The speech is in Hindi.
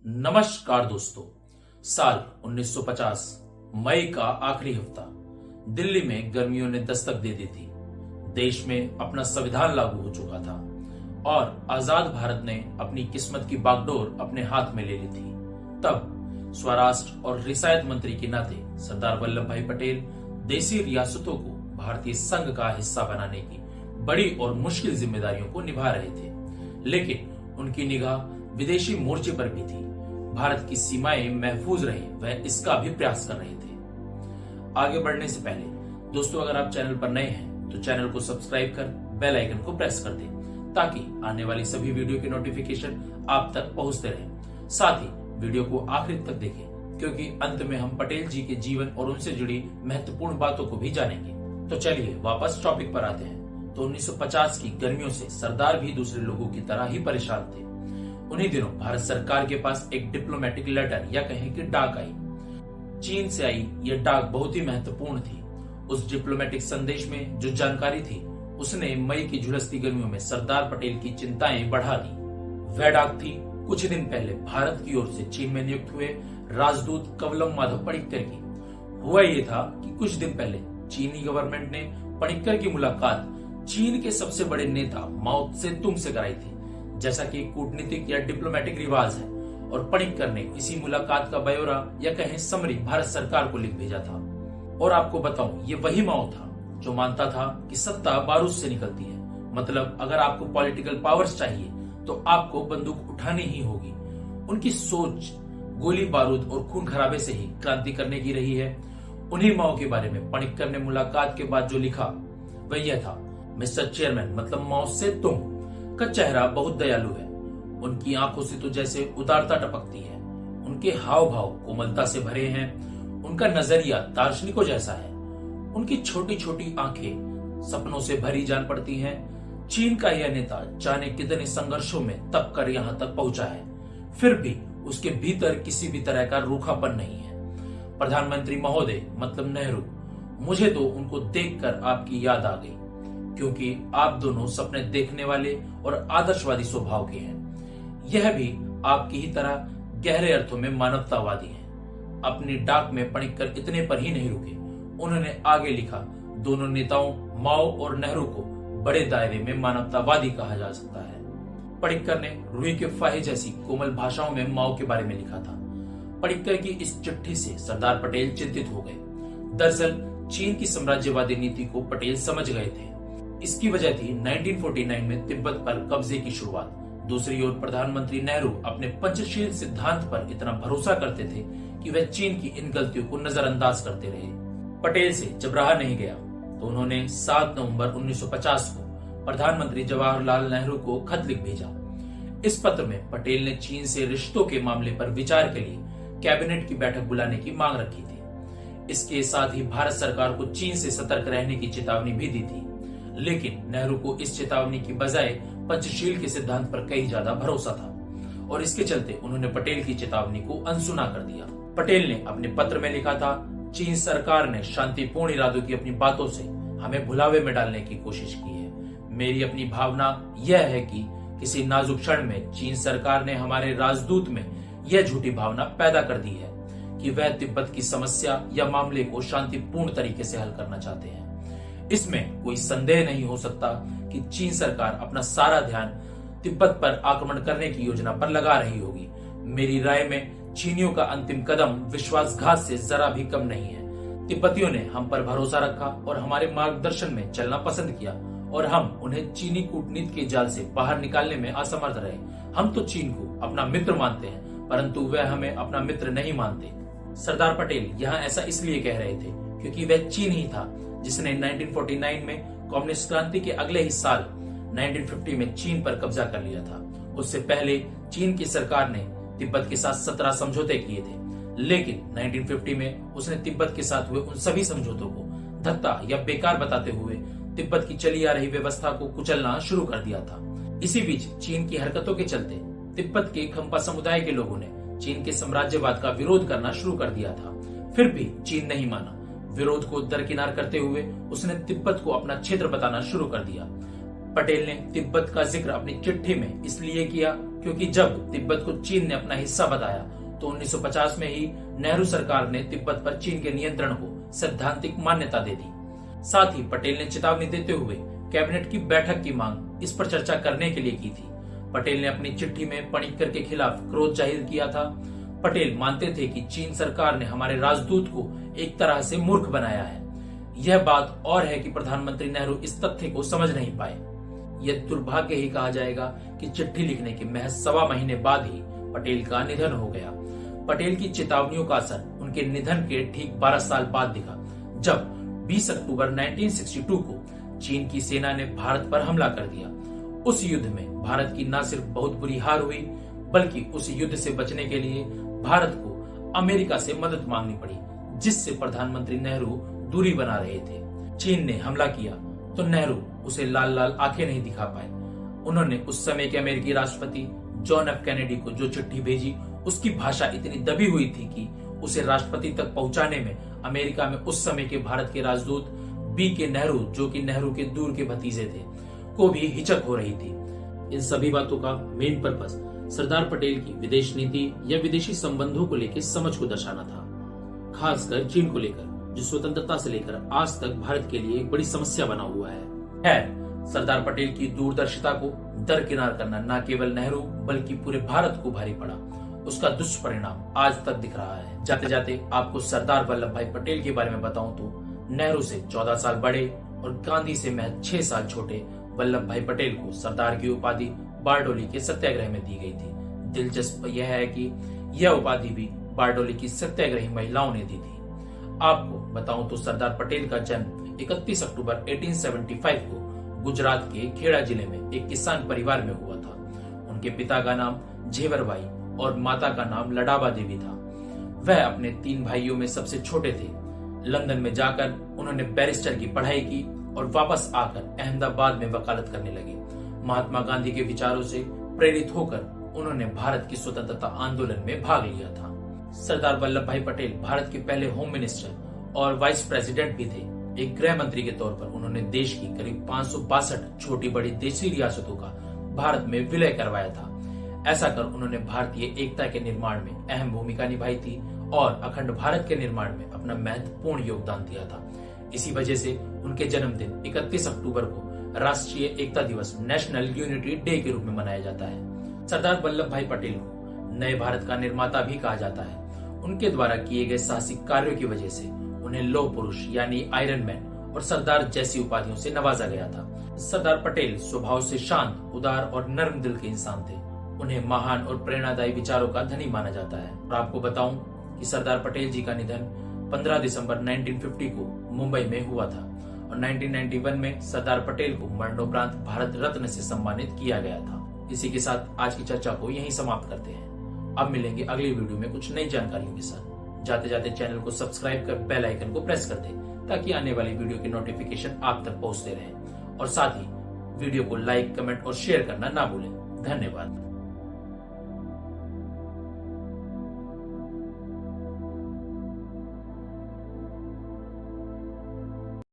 नमस्कार दोस्तों। साल 1950 मई का आखिरी हफ्ता। दिल्ली में गर्मियों ने दस्तक दे दी थी। देश में अपना संविधान लागू हो चुका था और आजाद भारत ने अपनी किस्मत की बागडोर अपने हाथ में ले ली थी। तब स्वराष्ट्र और रियासत मंत्री के नाते सरदार वल्लभ भाई पटेल देसी रियासतों को भारतीय संघ का हिस्सा बनाने की बड़ी और मुश्किल जिम्मेदारियों को निभा रहे थे, लेकिन उनकी निगाह विदेशी मोर्चे पर भी थी। भारत की सीमाएं महफूज रहे, वह इसका भी प्रयास कर रहे थे। आगे बढ़ने से पहले दोस्तों, अगर आप चैनल पर नए हैं तो चैनल को सब्सक्राइब कर बेल आइकन को प्रेस कर दें ताकि आने वाली सभी वीडियो के नोटिफिकेशन आप तक पहुंचते रहें। साथ ही वीडियो को आखिर तक देखें क्योंकि अंत में हम पटेल जी के जीवन और उनसे जुड़ी महत्वपूर्ण बातों को भी जानेंगे। तो चलिए वापस टॉपिक पर आते हैं। तो 1950 की गर्मियों से सरदार भी दूसरे लोगों की तरह ही परेशान थे। उन्हीं दिनों भारत सरकार के पास एक डिप्लोमेटिक लेटर या कहें कि डाक आई। चीन से आई यह डाक बहुत ही महत्वपूर्ण थी। उस डिप्लोमेटिक संदेश में जो जानकारी थी उसने मई की झुलसती गर्मियों में सरदार पटेल की चिंताएं बढ़ा दी। वह डाक थी कुछ दिन पहले भारत की ओर से चीन में नियुक्त हुए राजदूत कवलम माधव पनिक्कर की। हुआ ये था कि कुछ दिन पहले चीनी गवर्नमेंट ने पनिक्कर की मुलाकात चीन के सबसे बड़े नेता माओ त्से-तुंग से कराई थी, जैसा कि कूटनीतिक या डिप्लोमेटिक रिवाज है। और पनिक्कर ने इसी मुलाकात का ब्यौरा या कहें समरी भारत सरकार को लिख भेजा था। और आपको बताऊं, ये वही माओ था जो मानता था कि सत्ता बारूद से निकलती है। मतलब अगर आपको पॉलिटिकल पावर्स चाहिए तो आपको बंदूक उठानी ही होगी। उनकी सोच गोली बारूद और खून खराबे से ही क्रांति करने की रही है। उन्हीं माओ के बारे में पनिक्कर ने मुलाकात के बाद जो लिखा वह यह था, मिस्टर चेयरमैन मतलब माओ त्से-तुंग का चेहरा बहुत दयालु है। उनकी आंखों से तो जैसे उदारता टपकती है। उनके हाव भाव कोमलता से भरे हैं। उनका नजरिया दार्शनिकों जैसा है। उनकी छोटी छोटी आंखें सपनों से भरी जान पड़ती हैं। चीन का यह नेता जाने कितने संघर्षों में तप कर यहाँ तक पहुंचा है, फिर भी उसके भीतर किसी भी तरह का रूखापन नहीं है। प्रधानमंत्री महोदय मतलब नेहरू, मुझे तो उनको देखकर आपकी याद आ गई, क्योंकि आप दोनों सपने देखने वाले और आदर्शवादी स्वभाव के हैं। यह भी आपकी ही तरह गहरे अर्थों में मानवतावादी हैं। अपनी डाक में पनिक्कर इतने पर ही नहीं रुके। उन्होंने आगे लिखा, दोनों नेताओं माओ और नेहरू को बड़े दायरे में मानवतावादी कहा जा सकता है। पनिक्कर ने रुई के फाहे जैसी कोमल भाषाओं में माओ के बारे में लिखा था। पनिक्कर की इस चिट्ठी से सरदार पटेल चिंतित हो गए। दरअसल चीन की साम्राज्यवादी नीति को पटेल समझ गए थे। इसकी वजह थी 1949 में तिब्बत पर कब्जे की शुरुआत। दूसरी ओर प्रधानमंत्री नेहरू अपने पंचशील सिद्धांत पर इतना भरोसा करते थे कि वह चीन की इन गलतियों को नजरअंदाज करते रहे। पटेल से जब रहा नहीं गया तो उन्होंने 7 नवंबर 1950 को प्रधानमंत्री जवाहरलाल नेहरू को खत लिख भेजा। इस पत्र में पटेल ने चीन से रिश्तों के मामले पर विचार के लिए कैबिनेट की बैठक बुलाने की मांग रखी थी। इसके साथ ही भारत सरकार को चीन से सतर्क रहने की चेतावनी भी दी थी, लेकिन नेहरू को इस चेतावनी की बजाय पंचशील के सिद्धांत पर कहीं ज्यादा भरोसा था और इसके चलते उन्होंने पटेल की चेतावनी को अनसुना कर दिया। पटेल ने अपने पत्र में लिखा था, चीन सरकार ने शांतिपूर्ण इरादों की अपनी बातों से हमें भुलावे में डालने की कोशिश की है। मेरी अपनी भावना यह है कि किसी नाजुक क्षण में चीन सरकार ने हमारे राजदूत में यह झूठी भावना पैदा कर दी है कि वह तिब्बत की समस्या या मामले को शांतिपूर्ण तरीके से हल करना चाहते हैं। इसमें कोई संदेह नहीं हो सकता कि चीन सरकार अपना सारा ध्यान तिब्बत पर आक्रमण करने की योजना पर लगा रही होगी। मेरी राय में चीनियों का अंतिम कदम विश्वासघात से जरा भी कम नहीं है। तिब्बतियों ने हम पर भरोसा रखा और हमारे मार्गदर्शन में चलना पसंद किया और हम उन्हें चीनी कूटनीति के जाल से बाहर निकालने में असमर्थ रहे। हम तो चीन को अपना मित्र मानते हैं, परंतु वह हमें अपना मित्र नहीं मानते। सरदार पटेल यहाँ ऐसा इसलिए कह रहे थे क्योंकि वह चीन ही था जिसने 1949 में कम्युनिस्ट क्रांति के अगले ही साल 1950 में चीन पर कब्जा कर लिया था। उससे पहले चीन की सरकार ने तिब्बत के साथ 17 समझौते किए थे, लेकिन 1950 में उसने तिब्बत के साथ हुए उन सभी समझौतों को धत्ता या बेकार बताते हुए तिब्बत की चली आ रही व्यवस्था को कुचलना शुरू कर दिया था। इसी बीच चीन की हरकतों के चलते तिब्बत के खम्पा समुदाय के लोगों ने चीन के साम्राज्यवाद का विरोध करना शुरू कर दिया था। फिर भी चीन नहीं माना। विरोध को दरकिनार करते हुए उसने तिब्बत को अपना क्षेत्र बताना शुरू कर दिया। पटेल ने तिब्बत का जिक्र अपनी चिट्ठी में इसलिए किया क्योंकि जब तिब्बत को चीन ने अपना हिस्सा बताया तो 1950 में ही नेहरू सरकार ने तिब्बत पर चीन के नियंत्रण को सैद्धांतिक मान्यता दे दी। साथ ही पटेल ने चेतावनी देते हुए कैबिनेट की बैठक की मांग इस पर चर्चा करने के लिए की थी। पटेल ने अपनी चिट्ठी में पणिक्कर के खिलाफ क्रोध जाहिर किया था। पटेल मानते थे कि चीन सरकार ने हमारे राजदूत को एक तरह से मूर्ख बनाया है। यह बात और है कि प्रधानमंत्री नेहरू इस तथ्य को समझ नहीं पाए। यह दुर्भाग्य ही कहा जाएगा कि चिट्ठी लिखने के महज 1.25 महीने बाद ही पटेल का निधन हो गया। पटेल की चेतावनियों का असर उनके निधन के ठीक 12 साल बाद दिखा, जब 20 अक्टूबर 1962 को चीन की सेना ने भारत पर हमला कर दिया। उस युद्ध में भारत की न सिर्फ बहुत बुरी हार हुई, बल्कि उस युद्ध से बचने के लिए भारत को अमेरिका से मदद मांगनी पड़ी, जिससे प्रधानमंत्री नेहरू दूरी बना रहे थे। चीन ने हमला किया तो नेहरू उसे लाल लाल आंखें नहीं दिखा पाए। उन्होंने उस समय के अमेरिकी राष्ट्रपति जॉन एफ कैनेडी को जो चिट्ठी भेजी, उसकी भाषा इतनी दबी हुई थी कि उसे राष्ट्रपति तक पहुंचाने में अमेरिका में उस समय के भारत के राजदूत B.K. नेहरू, जो कि नेहरू के दूर के भतीजे थे, को भी हिचक हो रही थी। इन सभी बातों का मेन पर्पस सरदार पटेल की विदेश नीति या विदेशी संबंधों को लेकर समझ को दर्शाना था, खासकर चीन को लेकर, जो स्वतंत्रता से लेकर आज तक भारत के लिए एक बड़ी समस्या बना हुआ है। सरदार पटेल की दूरदर्शिता को दरकिनार करना न केवल नेहरू बल्कि पूरे भारत को भारी पड़ा। उसका दुष्परिणाम आज तक दिख रहा है। जाते जाते आपको सरदार वल्लभ भाई पटेल के बारे में बताऊं तो नेहरू से 14 साल बड़े और गांधी से महज 6 साल छोटे वल्लभ भाई पटेल को सरदार की उपाधि बारडोली के सत्याग्रह में दी गई थी। दिलचस्प यह है कि यह उपाधि भी बारडोली की सत्याग्रही महिलाओं ने दी थी। आपको बताऊं तो सरदार पटेल का जन्म 31 अक्टूबर 1875 को गुजरात के खेड़ा जिले में एक किसान परिवार में हुआ था। उनके पिता का नाम झेवरबाई और माता का नाम लडाबा देवी था। वह अपने 3 भाइयों में सबसे छोटे थे। लंदन में जाकर उन्होंने बैरिस्टर की पढ़ाई की और वापस आकर अहमदाबाद में वकालत करने लगे। महात्मा गांधी के विचारों से प्रेरित होकर उन्होंने भारत की स्वतंत्रता आंदोलन में भाग लिया था। सरदार वल्लभ भाई पटेल भारत के पहले होम मिनिस्टर और वाइस प्रेसिडेंट भी थे। एक गृह मंत्री के तौर पर उन्होंने देश की करीब 562 छोटी बड़ी देशी रियासतों का भारत में विलय करवाया था। ऐसा कर उन्होंने भारतीय एकता के निर्माण में अहम भूमिका निभाई थी और अखंड भारत के निर्माण में अपना महत्वपूर्ण योगदान दिया था। इसी वजह से उनके जन्मदिन 31 अक्टूबर को राष्ट्रीय एकता दिवस नेशनल यूनिटी डे के रूप में मनाया जाता है। सरदार वल्लभ भाई पटेल को नए भारत का निर्माता भी कहा जाता है। उनके द्वारा किए गए साहसिक कार्यों की वजह से उन्हें लौह पुरुष यानी आयरन मैन और सरदार जैसी उपाधियों से नवाजा गया था। सरदार पटेल स्वभाव से शांत, उदार और नर्म दिल के इंसान थे। उन्हें महान और प्रेरणादायी विचारों का धनी माना जाता है। और आपको बताऊं कि सरदार पटेल जी का निधन 15 दिसंबर 1950 को मुंबई में हुआ था और 1991 में सरदार पटेल को मरणोपरांत भारत रत्न से सम्मानित किया गया था। इसी के साथ आज की चर्चा को यहीं समाप्त करते हैं। अब मिलेंगे अगली वीडियो में कुछ नई जानकारियों के साथ। जाते जाते चैनल को सब्सक्राइब कर बेल आइकन को प्रेस कर दें ताकि आने वाली वीडियो की नोटिफिकेशन आप तक पहुंचते रहे और साथ ही वीडियो को लाइक, कमेंट और शेयर करना ना भूलें। धन्यवाद।